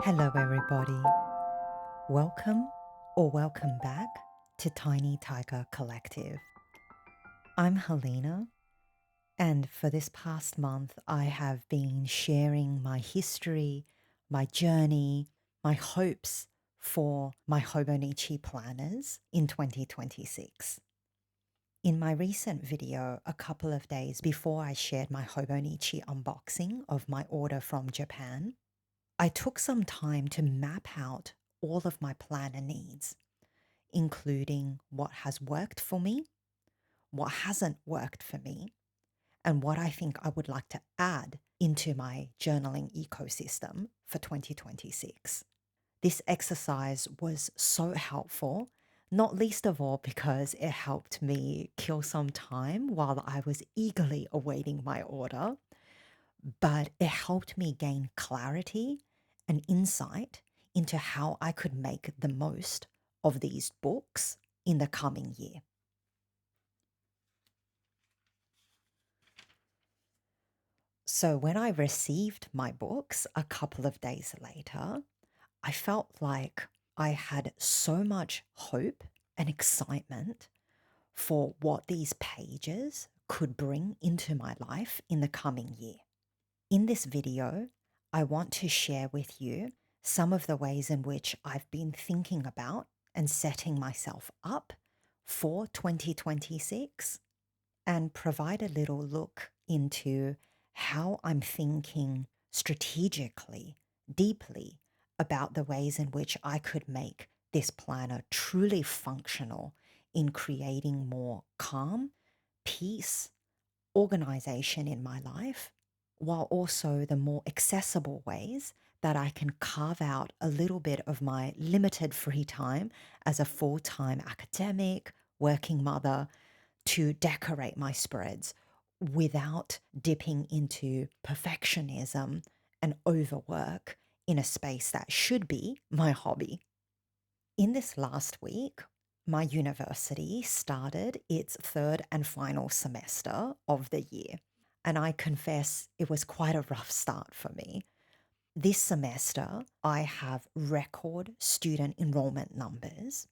Hello, everybody. Welcome or welcome back to Tiny Tiger Collective. I'm Helena, and for this past month, I have been sharing my history, my journey, my hopes for my Hobonichi planners in 2026. In my recent video, a couple of days before I shared my Hobonichi unboxing of my order from Japan, I took some time to map out all of my planner needs, including what has worked for me, what hasn't worked for me, and what I think I would like to add into my journaling ecosystem for 2026. This exercise was so helpful, not least of all because it helped me kill some time while I was eagerly awaiting my order, but it helped me gain clarity and insight into how I could make the most of these books in the coming year. So when I received my books a couple of days later, I felt like I had so much hope and excitement for what these pages could bring into my life in the coming year. In this video, I want to share with you some of the ways in which I've been thinking about and setting myself up for 2026 and provide a little look into how I'm thinking strategically, deeply about the ways in which I could make this planner truly functional in creating more calm, peace, organization in my life, while also the more accessible ways that I can carve out a little bit of my limited free time as a full-time academic, working mother to decorate my spreads without dipping into perfectionism and overwork in a space that should be my hobby. In this last week, my university started its third and final semester of the year, and I confess it was quite a rough start for me. This semester, I have record student enrollment numbers.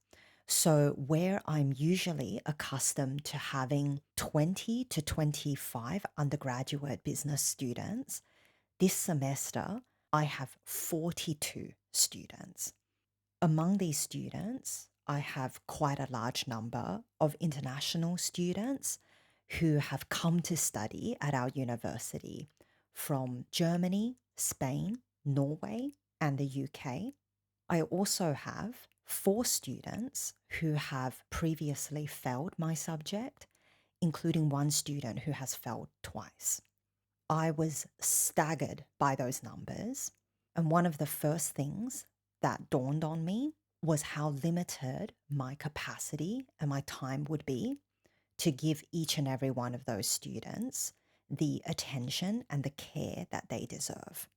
So, where I'm usually accustomed to having 20 to 25 undergraduate business students, this semester I have 42 students. Among these students, I have quite a large number of international students who have come to study at our university from Germany, Spain, Norway, and the UK. I also have 4 students who have previously failed my subject, including one student who has failed twice. I was staggered by those numbers. And one of the first things that dawned on me was how limited my capacity and my time would be to give each and every one of those students the attention and the care that they deserve.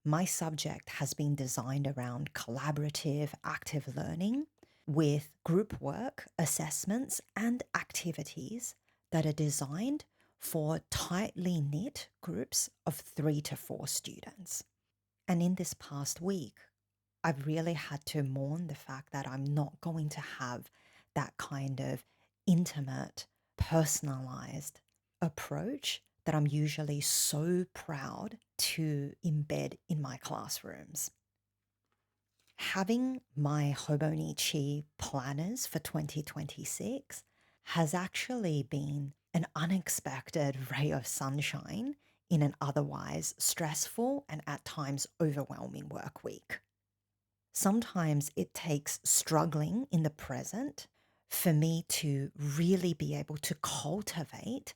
My subject has been designed around collaborative, active learning with group work, assessments, and activities that are designed for tightly knit groups of 3 to 4 students. And in this past week, I've really had to mourn the fact that I'm not going to have that kind of intimate, personalized approach that I'm usually so proud to embed in my classrooms. Having my Hobonichi planners for 2026 has actually been an unexpected ray of sunshine in an otherwise stressful and at times overwhelming work week. Sometimes it takes struggling in the present for me to really be able to cultivate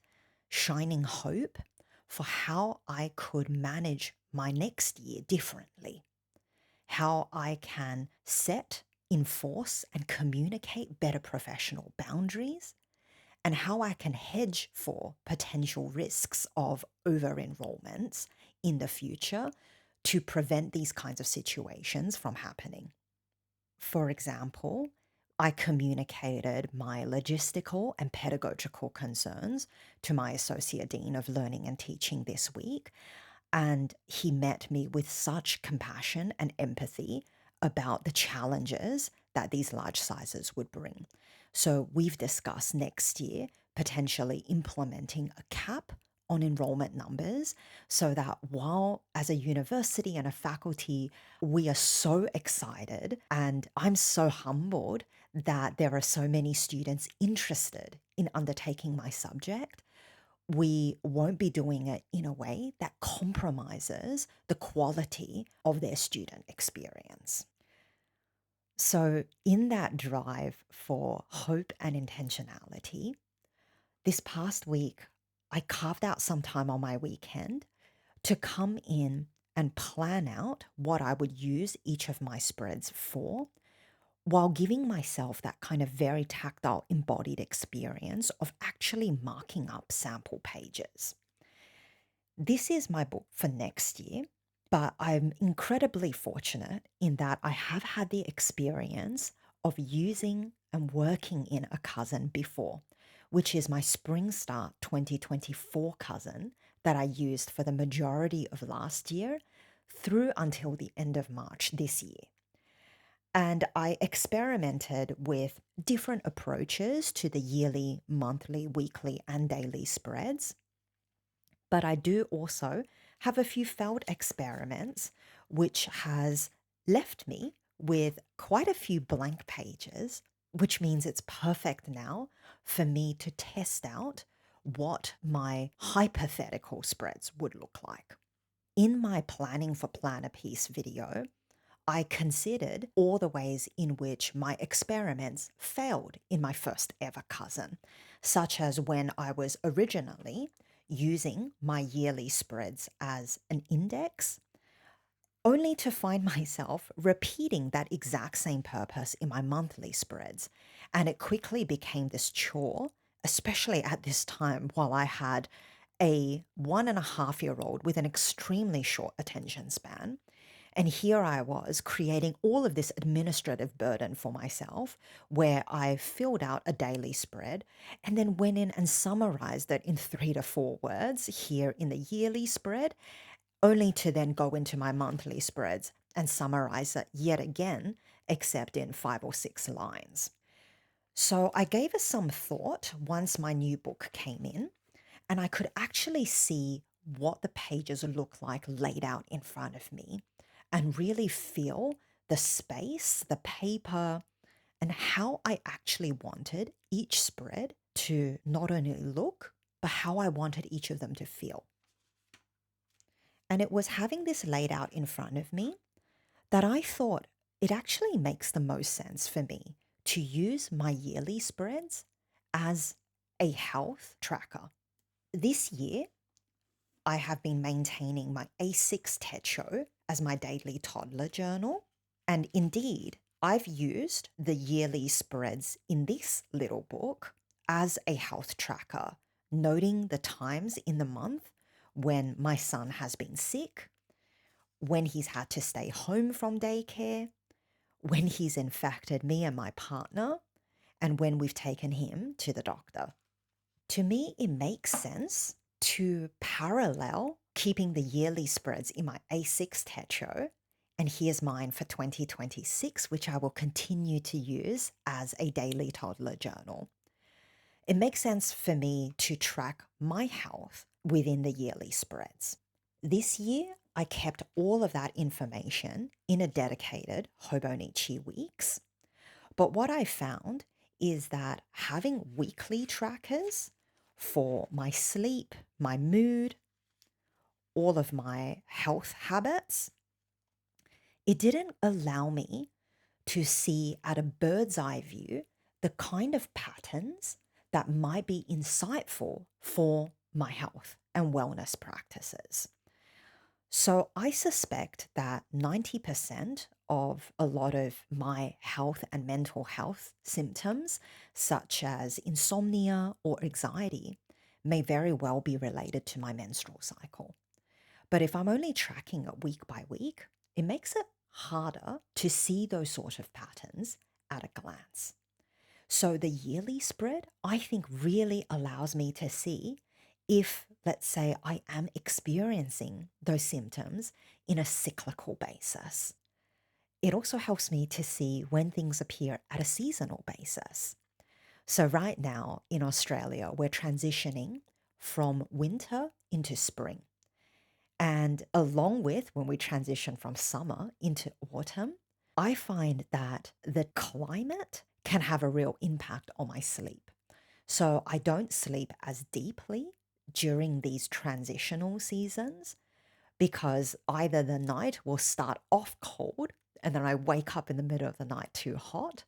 shining hope for how I could manage my next year differently, how I can set, enforce, and communicate better professional boundaries, and how I can hedge for potential risks of over enrollments in the future to prevent these kinds of situations from happening. For example, I communicated my logistical and pedagogical concerns to my Associate Dean of Learning and Teaching this week, And he met me with such compassion and empathy about the challenges that these large sizes would bring. So we've discussed next year potentially implementing a cap on enrollment numbers so that while as a university and a faculty, we are so excited and I'm so humbled that there are so many students interested in undertaking my subject, we won't be doing it in a way that compromises the quality of their student experience. So, in that drive for hope and intentionality, this past week, I carved out some time on my weekend to come in and plan out what I would use each of my spreads for, while giving myself that kind of very tactile, embodied experience of actually marking up sample pages. This is my book for next year, but I'm incredibly fortunate in that I have had the experience of using and working in a cousin before, which is my Spring Start 2024 cousin that I used for the majority of last year through until the end of March this year. And I experimented with different approaches to the yearly, monthly, weekly, and daily spreads. But I do also have a few failed experiments, which has left me with quite a few blank pages, which means it's perfect now for me to test out what my hypothetical spreads would look like. In my Planning for Planner Piece video, I considered all the ways in which my experiments failed in my first ever cousin, such as when I was originally using my yearly spreads as an index, only to find myself repeating that exact same purpose in my monthly spreads. And it quickly became this chore, especially at this time while I had a 1.5 year old with an extremely short attention span. And here I was creating all of this administrative burden for myself, where I filled out a daily spread and then went in and summarized it in 3 to 4 words here in the yearly spread, only to then go into my monthly spreads and summarize it yet again, except in 5 or 6 lines. So I gave it some thought once my new book came in, and I could actually see what the pages look like laid out in front of me and really feel the space, the paper, and how I actually wanted each spread to not only look, but how I wanted each of them to feel. And it was having this laid out in front of me that I thought it actually makes the most sense for me to use my yearly spreads as a health tracker. This year, I have been maintaining my A6 Techo as my daily toddler journal. And indeed, I've used the yearly spreads in this little book as a health tracker, noting the times in the month when my son has been sick, when he's had to stay home from daycare, when he's infected me and my partner, and when we've taken him to the doctor. To me, it makes sense to parallel keeping the yearly spreads in my A6 Techo, and here's mine for 2026, which I will continue to use as a daily toddler journal. It makes sense for me to track my health within the yearly spreads. This year, I kept all of that information in a dedicated Hobonichi weeks. But what I found is that having weekly trackers for my sleep, my mood, all of my health habits, it didn't allow me to see at a bird's eye view the kind of patterns that might be insightful for my health and wellness practices. So I suspect that 90% of a lot of my health and mental health symptoms, such as insomnia or anxiety, may very well be related to my menstrual cycle. But if I'm only tracking it week by week, it makes it harder to see those sort of patterns at a glance. So the yearly spread, I think, really allows me to see if let's say I am experiencing those symptoms in a cyclical basis. It also helps me to see when things appear at a seasonal basis. So, right now in Australia, we're transitioning from winter into spring. And along with when we transition from summer into autumn, I find that the climate can have a real impact on my sleep. So I don't sleep as deeply during these transitional seasons because either the night will start off cold and then I wake up in the middle of the night too hot,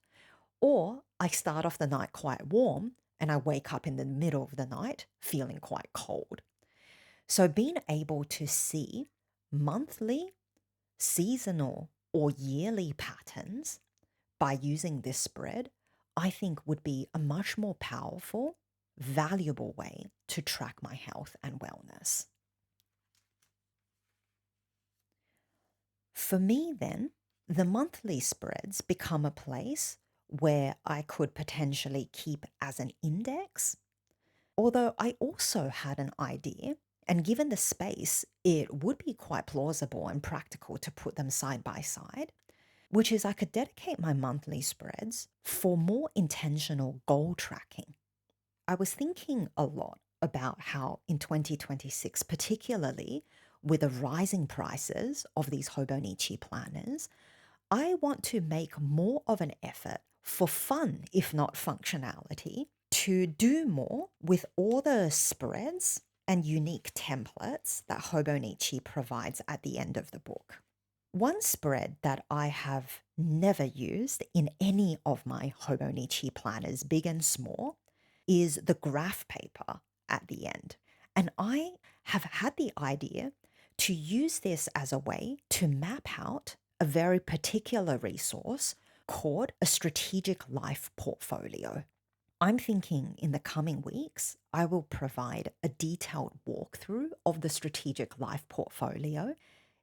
or I start off the night quite warm and I wake up in the middle of the night feeling quite cold. So being able to see monthly, seasonal, or yearly patterns by using this spread, I think would be a much more powerful, valuable way to track my health and wellness. For me, then, the monthly spreads become a place where I could potentially keep as an index. Although I also had an idea, and given the space, it would be quite plausible and practical to put them side by side, which is I could dedicate my monthly spreads for more intentional goal tracking. I was thinking a lot about how in 2026, particularly with the rising prices of these Hobonichi planners, I want to make more of an effort for fun, if not functionality, to do more with all the spreads and unique templates that Hobonichi provides at the end of the book. One spread that I have never used in any of my Hobonichi planners, big and small, is the graph paper at the end. And I have had the idea to use this as a way to map out a very particular resource called a strategic life portfolio. I'm thinking in the coming weeks, I will provide a detailed walkthrough of the strategic life portfolio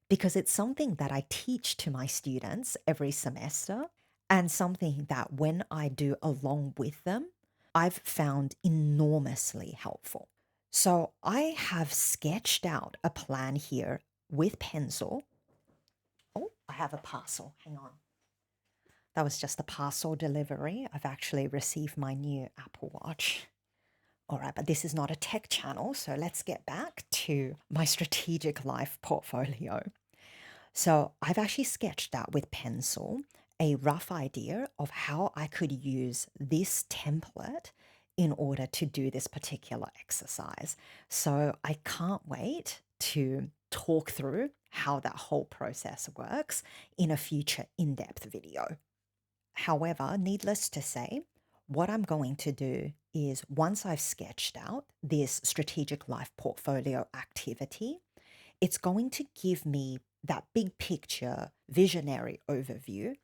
because it's something that I teach to my students every semester and something that when I do along with them, I've found enormously helpful. So I have sketched out a plan here with pencil. Oh, I have a parcel. Hang on. That was just a parcel delivery. I've actually received my new Apple Watch. All right, but this is not a tech channel, so let's get back to my strategic life portfolio. So I've actually sketched out with pencil a rough idea of how I could use this template in order to do this particular exercise. So I can't wait to talk through how that whole process works in a future in-depth video. However, needless to say, what I'm going to do is once I've sketched out this strategic life portfolio activity, it's going to give me that big picture, visionary overview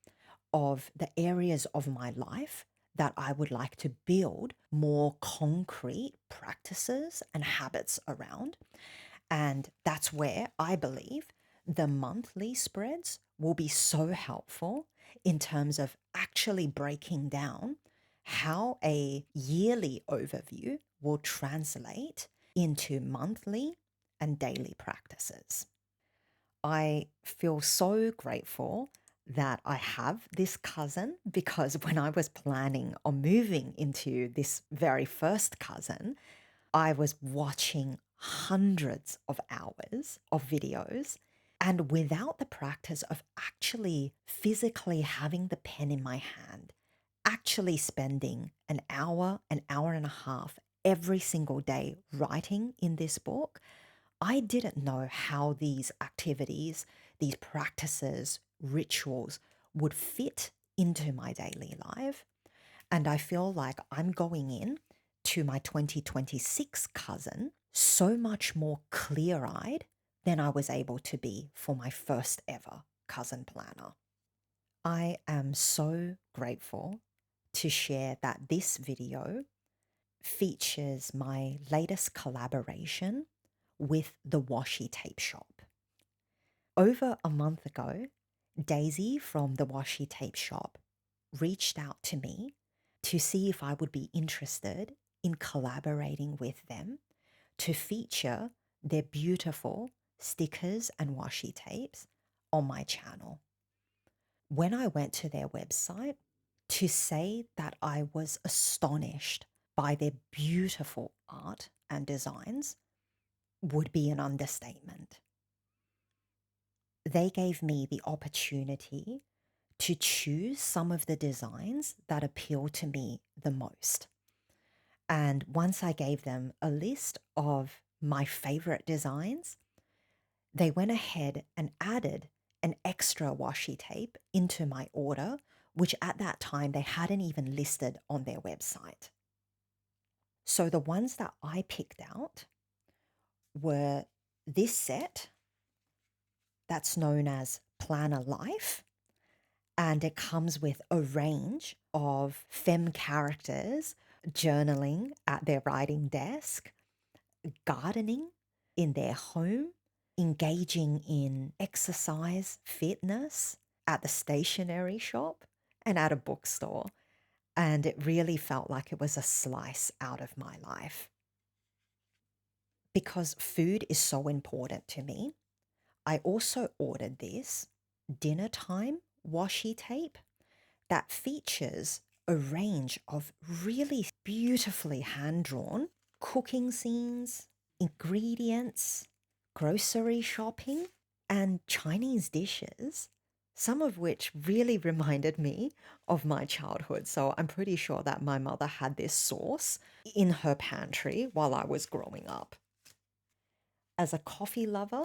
of the areas of my life that I would like to build more concrete practices and habits around. And that's where I believe the monthly spreads will be so helpful in terms of actually breaking down how a yearly overview will translate into monthly and daily practices. I feel so grateful that I have this cousin because when I was planning on moving into this very first cousin, I was watching hundreds of hours of videos. And without the practice of actually physically having the pen in my hand, actually spending an hour and a half every single day writing in this book, I didn't know how these activities, these practices, rituals would fit into my daily life. And I feel like I'm going in to my 2026 cousin so much more clear eyed than I was able to be for my first ever cousin planner. I am so grateful to share that this video features my latest collaboration with the Washi Tape Shop. Over a month ago, Daisy from the Washi Tape Shop reached out to me to see if I would be interested in collaborating with them to feature their beautiful stickers and washi tapes on my channel. When I went to their website, to say that I was astonished by their beautiful art and designs would be an understatement. They gave me the opportunity to choose some of the designs that appeal to me the most. And once I gave them a list of my favorite designs, they went ahead and added an extra washi tape into my order, which at that time they hadn't even listed on their website. So the ones that I picked out were this set that's known as Planner Life, and it comes with a range of femme characters journaling at their writing desk, gardening in their home, engaging in exercise, fitness at the stationery shop and at a bookstore. And it really felt like it was a slice out of my life. Because food is so important to me, I also ordered this dinner time washi tape that features a range of really beautifully hand-drawn cooking scenes, ingredients, grocery shopping, and Chinese dishes, some of which really reminded me of my childhood. So I'm pretty sure that my mother had this sauce in her pantry while I was growing up. As a coffee lover,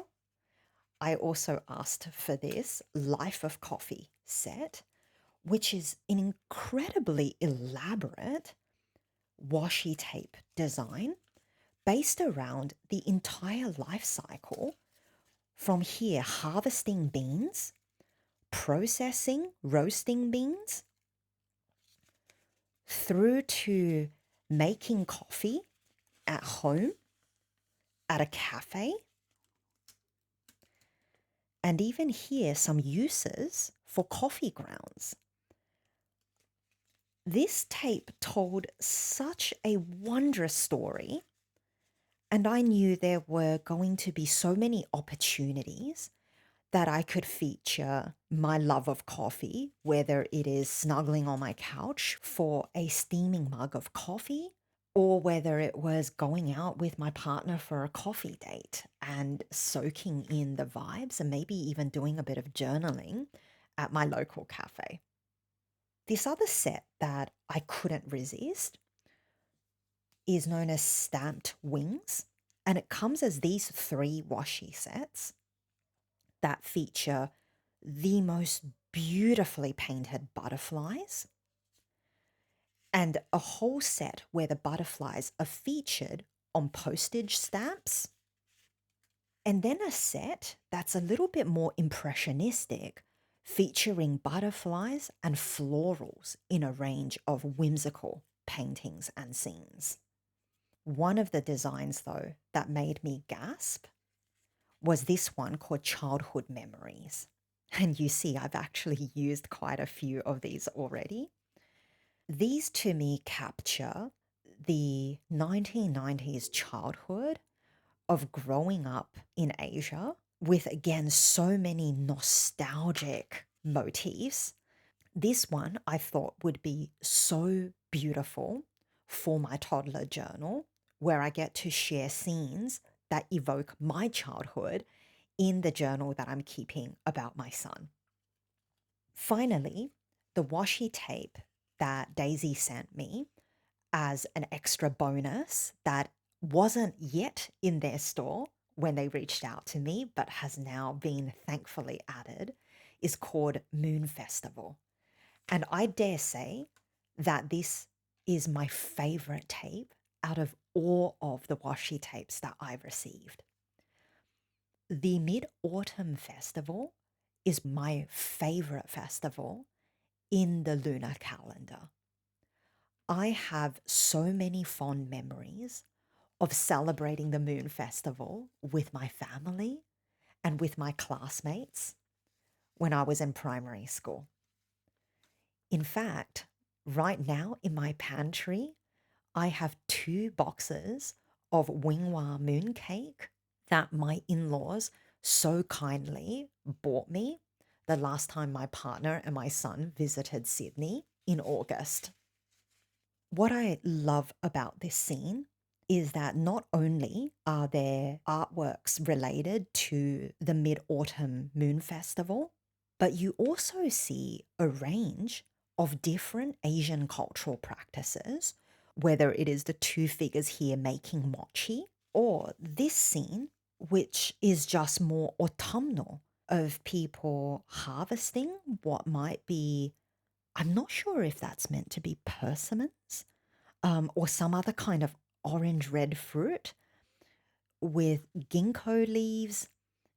I also asked for this Life of Coffee set, which is an incredibly elaborate washi tape design based around the entire life cycle from here harvesting beans, processing, roasting beans, through to making coffee at home, at a cafe, and even here some uses for coffee grounds. This tape told such a wondrous story, and I knew there were going to be so many opportunities that I could feature my love of coffee, whether it is snuggling on my couch for a steaming mug of coffee, or whether it was going out with my partner for a coffee date and soaking in the vibes and maybe even doing a bit of journaling at my local cafe. This other set that I couldn't resist is known as Stamped Wings, and it comes as these 3 washi sets that feature the most beautifully painted butterflies and a whole set where the butterflies are featured on postage stamps, and then a set that's a little bit more impressionistic, featuring butterflies and florals in a range of whimsical paintings and scenes. One of the designs, though, that made me gasp was this one called Childhood Memories. And you see, I've actually used quite a few of these already. These to me capture the 1990s childhood of growing up in Asia with, again, so many nostalgic motifs. This one I thought would be so beautiful for my toddler journal, where I get to share scenes that evoke my childhood in the journal that I'm keeping about my son. Finally, the washi tape that Daisy sent me as an extra bonus that wasn't yet in their store when they reached out to me, but has now been thankfully added, is called Moon Festival. And I dare say that this is my favorite tape out of all of the washi tapes that I've received. The Mid-Autumn Festival is my favorite festival in the lunar calendar. I have so many fond memories of celebrating the Moon Festival with my family and with my classmates when I was in primary school. In fact, right now in my pantry, I have 2 boxes of Wingwa mooncake that my in-laws so kindly bought me the last time my partner and my son visited Sydney in August. What I love about this scene is that not only are there artworks related to the Mid Autumn Moon Festival, but you also see a range of different Asian cultural practices, whether it is the two figures here making mochi or this scene, which is just more autumnal of people harvesting what might be, I'm not sure if that's meant to be persimmons or some other kind of orange red fruit with ginkgo leaves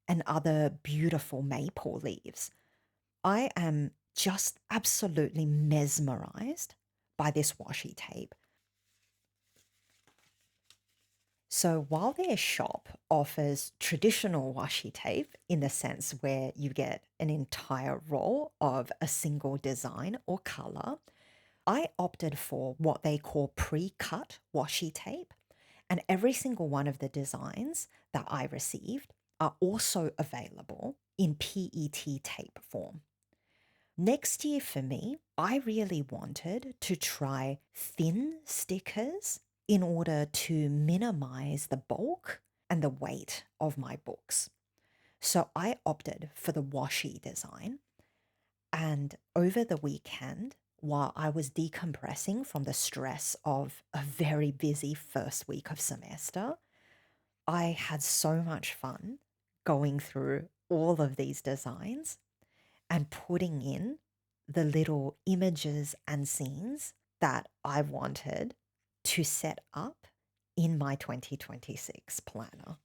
and other beautiful maple leaves. I am just absolutely mesmerized by this washi tape. So while their shop offers traditional washi tape in the sense where you get an entire roll of a single design or color, I opted for what they call pre-cut washi tape, and every single one of the designs that I received are also available in PET tape form. Next year for me, I really wanted to try thin stickers in order to minimize the bulk and the weight of my books. So I opted for the washi design. And over the weekend, while I was decompressing from the stress of a very busy first week of semester, I had so much fun going through all of these designs and putting in the little images and scenes that I wanted to set up in my 2026 planner.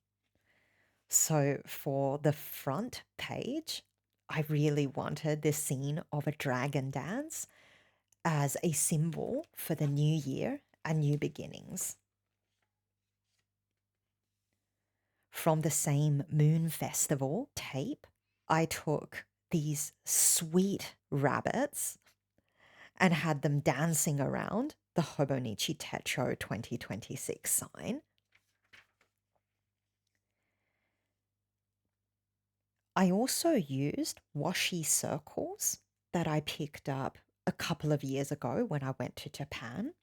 So for the front page, I really wanted this scene of a dragon dance as a symbol for the new year and new beginnings. From the same Moon Festival tape, I took these sweet rabbits and had them dancing around the Hobonichi Techo 2026 sign. I also used washi circles that I picked up a couple of years ago when I went to Japan,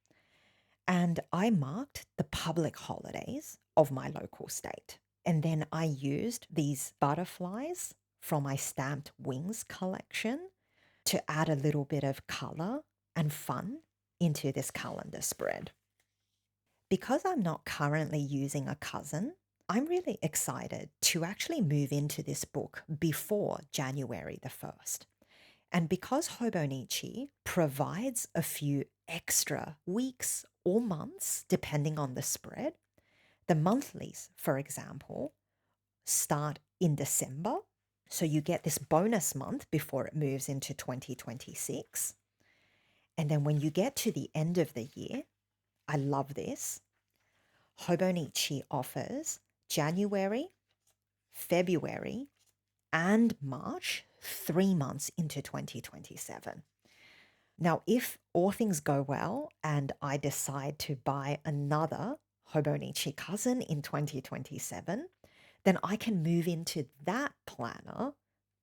and I marked the public holidays of my local state. And then I used these butterflies from my stamped wings collection to add a little bit of color and fun into this calendar spread. Because I'm not currently using a cousin, I'm really excited to actually move into this book before January the 1st. And because Hobonichi provides a few extra weeks or months, depending on the spread, the monthlies, for example, start in December. So you get this bonus month before it moves into 2026. And then when you get to the end of the year, I love this. Hobonichi offers January, February, and March, 3 months into 2027. Now, if all things go well and I decide to buy another Hobonichi Cousin in 2027, then I can move into that planner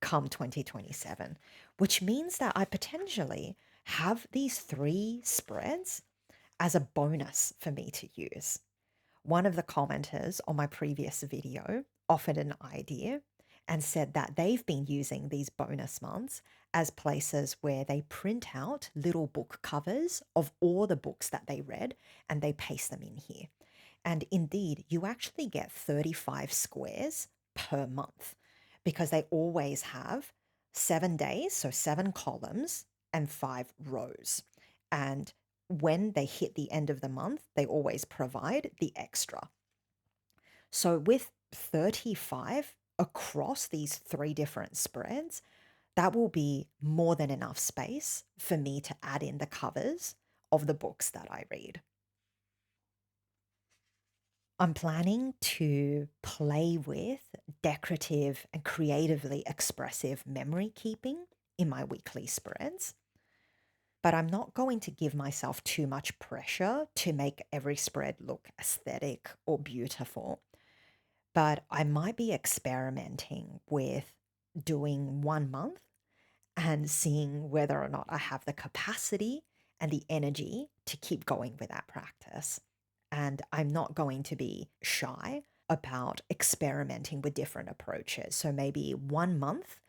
come 2027, which means that I potentially have these 3 spreads as a bonus for me to use. One of the commenters on my previous video offered an idea and said that they've been using these bonus months as places where they print out little book covers of all the books that they read and they paste them in here. And indeed, you actually get 35 squares per month because they always have 7 days, so 7 columns and 5 rows. And when they hit the end of the month, they always provide the extra. So with 35 across these 3 different spreads, that will be more than enough space for me to add in the covers of the books that I read. I'm planning to play with decorative and creatively expressive memory keeping in my weekly spreads. but I'm not going to give myself too much pressure to make every spread look aesthetic or beautiful. But I might be experimenting with doing 1 month and seeing whether or not I have the capacity and the energy to keep going with that practice. And I'm not going to be shy about experimenting with different approaches. So maybe 1 month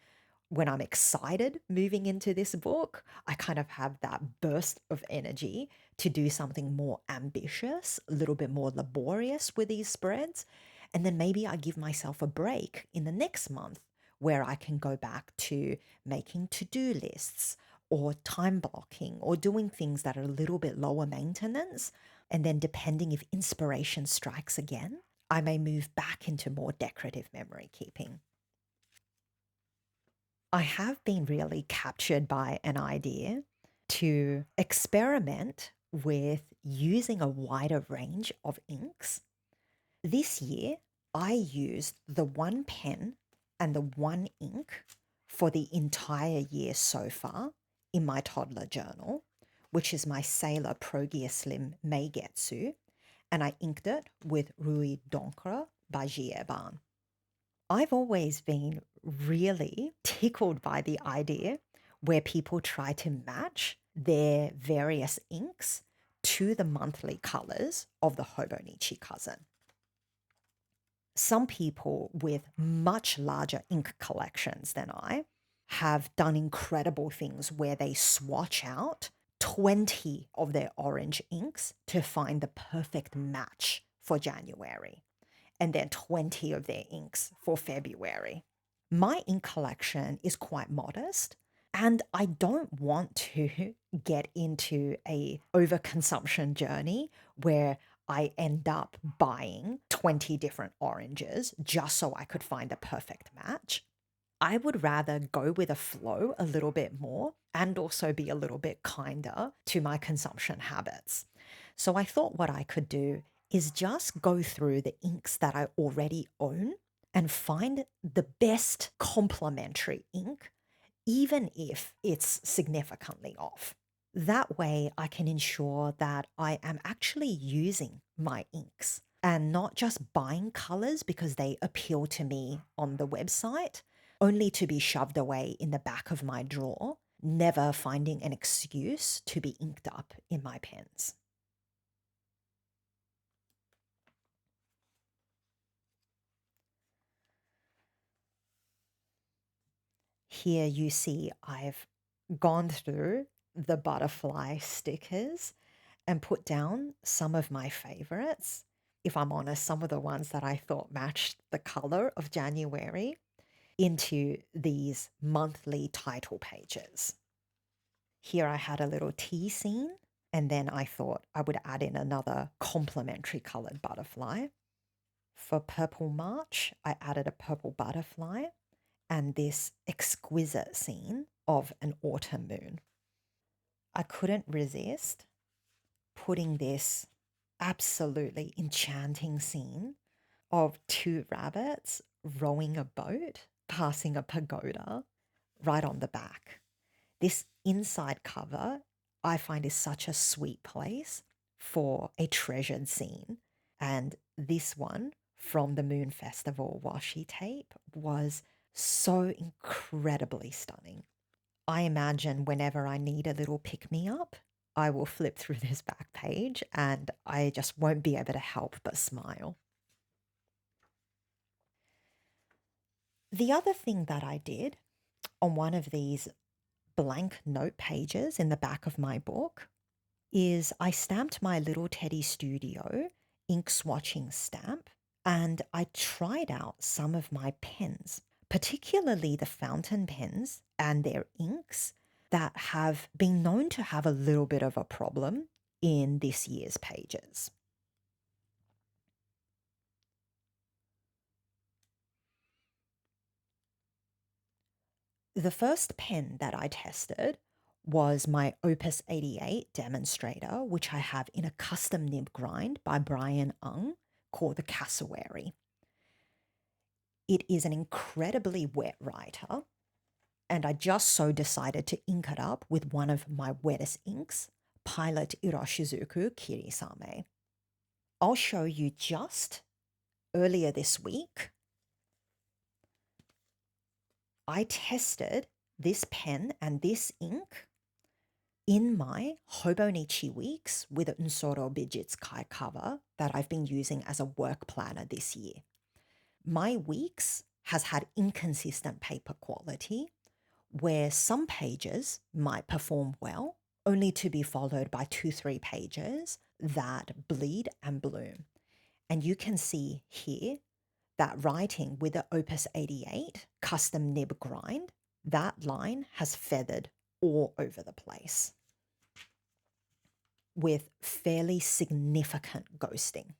when I'm excited moving into this book, I kind of have that burst of energy to do something more ambitious, a little bit more laborious with these spreads. And then maybe I give myself a break in the next month where I can go back to making to do lists or time blocking or doing things that are a little bit lower maintenance. And then, depending if inspiration strikes again, I may move back into more decorative memory keeping. I have been really captured by an idea to experiment with using a wider range of inks. This year, I used the one pen and the one ink for the entire year so far in my toddler journal, which is my Sailor Progia Slim Meigetsu, and I inked it with Rui d'encre by Gieban. I've always been really tickled by the idea where people try to match their various inks to the monthly colors of the Hobonichi Cousin. Some people with much larger ink collections than I have done incredible things where they swatch out 20 of their orange inks to find the perfect match for January, and then 20 of their inks for February. My ink collection is quite modest, and I don't want to get into a overconsumption journey where I end up buying 20 different oranges just so I could find a perfect match. I would rather go with a flow a little bit more and also be a little bit kinder to my consumption habits. So I thought what I could do is just go through the inks that I already own and find the best complementary ink, even if it's significantly off. That way, I can ensure that I am actually using my inks and not just buying colors because they appeal to me on the website, only to be shoved away in the back of my drawer, never finding an excuse to be inked up in my pens. Here you see I've gone through the butterfly stickers and put down some of my favorites. If I'm honest, some of the ones that I thought matched the color of January into these monthly title pages. Here I had a little tea scene, and then I thought I would add in another complementary colored butterfly. For Purple March, I added a purple butterfly and this exquisite scene of an autumn moon. I couldn't resist putting this absolutely enchanting scene of two rabbits rowing a boat, passing a pagoda right on the back. This inside cover I find is such a sweet place for a treasured scene. And this one from the Moon Festival washi tape was so incredibly stunning. I imagine whenever I need a little pick me up, I will flip through this back page and I just won't be able to help but smile. The other thing that I did on one of these blank note pages in the back of my book is I stamped my Little Teddy Studio ink swatching stamp and I tried out some of my pens, particularly the fountain pens and their inks that have been known to have a little bit of a problem in this year's pages. The first pen that I tested was my Opus 88 demonstrator, which I have in a custom nib grind by Brian Ung called the Cassowary. It is an incredibly wet writer, and I just so decided to ink it up with one of my wettest inks, Pilot Iroshizuku Kirisame. I'll show you just earlier this week, I tested this pen and this ink in my Hobonichi weeks with Unsoro Bijits Kai cover that I've been using as a work planner this year. My weeks has had inconsistent paper quality where some pages might perform well, only to be followed by 2-3 pages that bleed and bloom. And you can see here that writing with the Opus 88 custom nib grind, that line has feathered all over the place with fairly significant ghosting.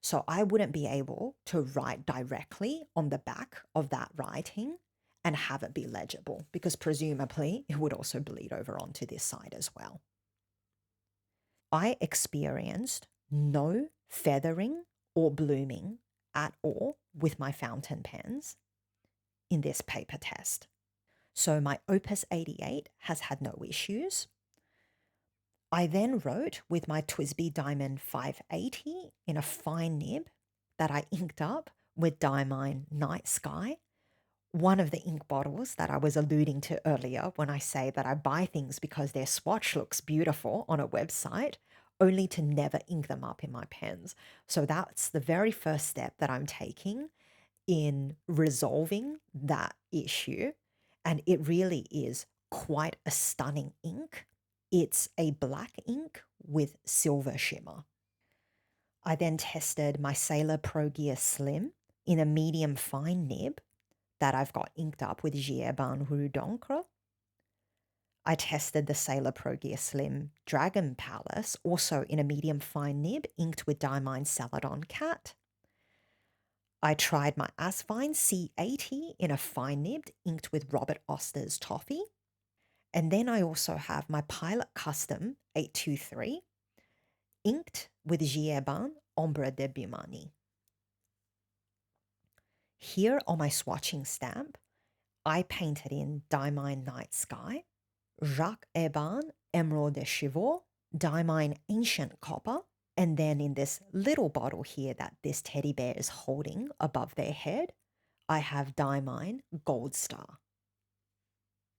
So I wouldn't be able to write directly on the back of that writing and have it be legible because presumably it would also bleed over onto this side as well. I experienced no feathering or blooming at all with my fountain pens in this paper test. So my Opus 88 has had no issues. I then wrote with my TWSBI Diamond 580 in a fine nib that I inked up with Diamine Night Sky, one of the ink bottles that I was alluding to earlier when I say that I buy things because their swatch looks beautiful on a website, only to never ink them up in my pens. So that's the very first step that I'm taking in resolving that issue. And it really is quite a stunning ink. It's a black ink with silver shimmer. I then tested my Sailor Pro Gear Slim in a medium fine nib that I've got inked up with Gierban Rue d'Encre. I tested the Sailor Pro Gear Slim Dragon Palace, also in a medium fine nib, inked with Diamine Celadon Cat. I tried my Asvine C80 in a fine nib, inked with Robert Oster's Toffee. And then I also have my Pilot Custom 823, inked with Gierban Ombre de Bimani. Here on my swatching stamp, I painted in Diamine Night Sky, Jacques Eban Emerald de Chivor, Diamine Ancient Copper, and then in this little bottle here that this teddy bear is holding above their head, I have Diamine Gold Star.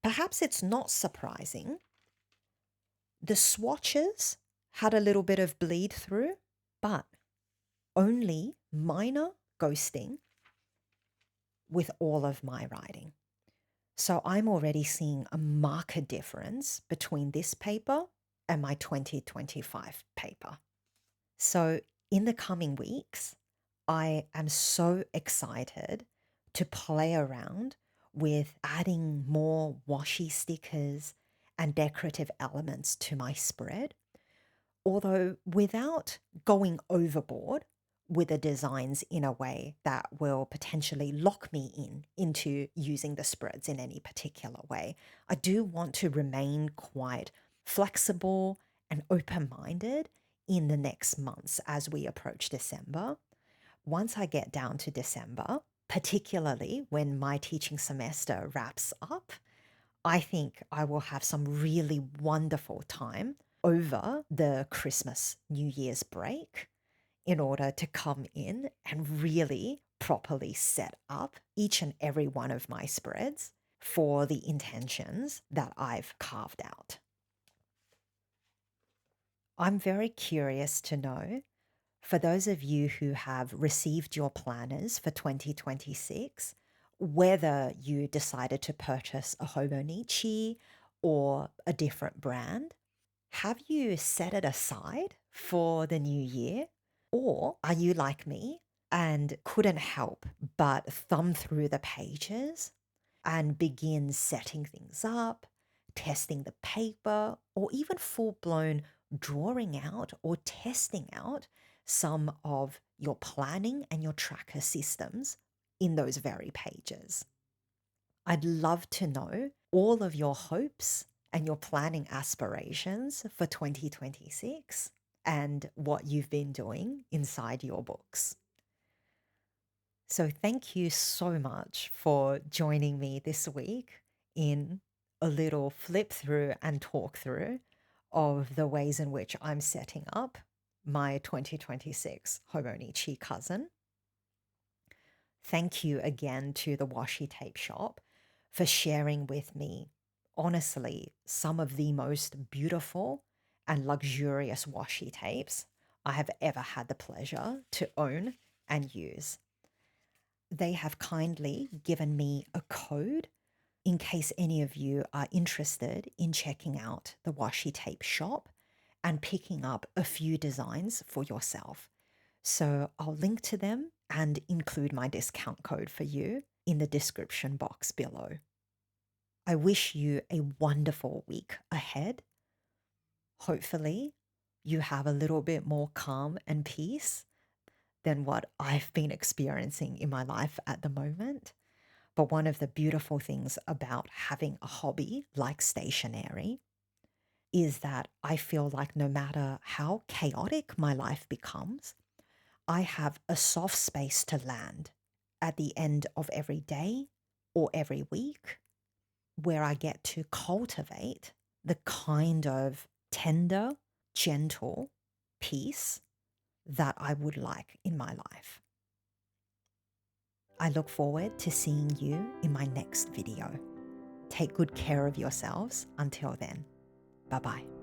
Perhaps it's not surprising. The swatches had a little bit of bleed through, but only minor ghosting with all of my writing. So I'm already seeing a marked difference between this paper and my 2025 paper. So in the coming weeks, I am so excited to play around with adding more washi stickers and decorative elements to my spread, although without going overboard with the designs in a way that will potentially lock me into using the spreads in any particular way. I do want to remain quite flexible and open-minded in the next months as we approach December. Once I get down to December, particularly when my teaching semester wraps up, I think I will have some really wonderful time over the Christmas New Year's break in order to come in and really properly set up each and every one of my spreads for the intentions that I've carved out. I'm very curious to know, for those of you who have received your planners for 2026, whether you decided to purchase a Hobonichi or a different brand, have you set it aside for the new year? Or are you like me and couldn't help but thumb through the pages and begin setting things up, testing the paper, or even full-blown drawing out or testing out some of your planning and your tracker systems in those very pages? I'd love to know all of your hopes and your planning aspirations for 2026 and what you've been doing inside your books. So thank you so much for joining me this week in a little flip through and talk through of the ways in which I'm setting up my 2026 Hobonichi Cousin. Thank you again to the Washi Tape Shop for sharing with me, honestly, some of the most beautiful and luxurious washi tapes I have ever had the pleasure to own and use. They have kindly given me a code in case any of you are interested in checking out the Washi Tape Shop and picking up a few designs for yourself. So I'll link to them and include my discount code for you in the description box below. I wish you a wonderful week ahead. Hopefully, you have a little bit more calm and peace than what I've been experiencing in my life at the moment. But one of the beautiful things about having a hobby like stationery is that I feel like no matter how chaotic my life becomes, I have a soft space to land at the end of every day or every week where I get to cultivate the kind of tender, gentle peace that I would like in my life. I look forward to seeing you in my next video. Take good care of yourselves until then. Bye bye.